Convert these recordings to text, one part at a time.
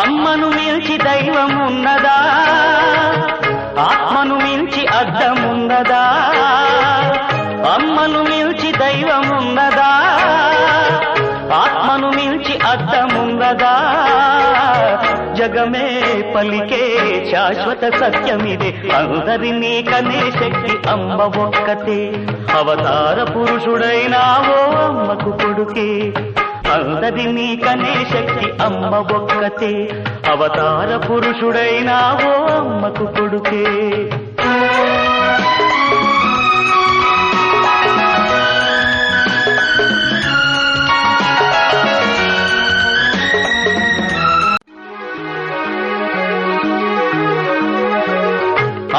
అమ్మను మించి దైవమున్నదా, ఆత్మను మించి అర్థమున్నదా? అమ్మను మించి దైవమున్నదా, ఆత్మను మించి అర్థమున్నదా? జగమే పలికే శాశ్వత సత్యమిదే, అందరినీ కనే శక్తి అమ్మ ఒక్కతే. అవతార పురుషుడైనావో అమ్మకు కొడుకే, అందరినీ కనే శక్తి అమ్మ ఒక్కతే. అవతార పురుషుడైనావో అమ్మకు కొడుకే.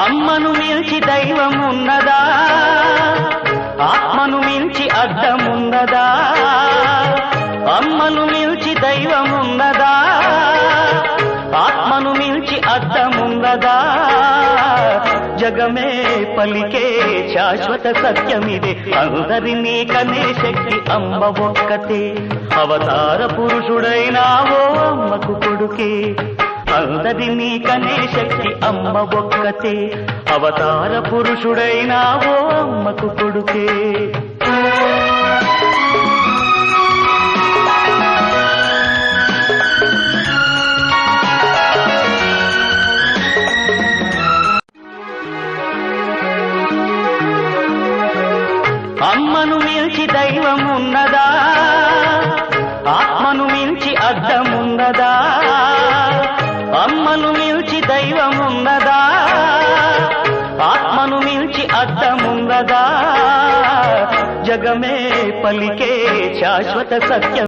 అమ్మను మించి దైవమున్నదా, ఆత్మను మించి అర్థమున్నదా? అమ్మను మించి దైవమున్నదా, ఆత్మను మించి అర్థమున్నదా? జగమే పలికే శాశ్వత సత్యమిదే, అందరినీ కనే శక్తి అమ్మ ఒక్కతే. అవతార పురుషుడైనావో అమ్మకు కొడుకే, అందరినీ కనే శక్తి అమ్మ ఒక్కతే. అవతార పురుషుడైనావో అమ్మకు కొడుకే. అమ్మను మించి దైవమున్నదా, ఆత్మను మించి అర్థమున్నదా? అమ్మను మించి దైవమున్నదా, ఆత్మను మించి అర్థమున్నదా? జగమే పలికే శాశ్వత సత్యం.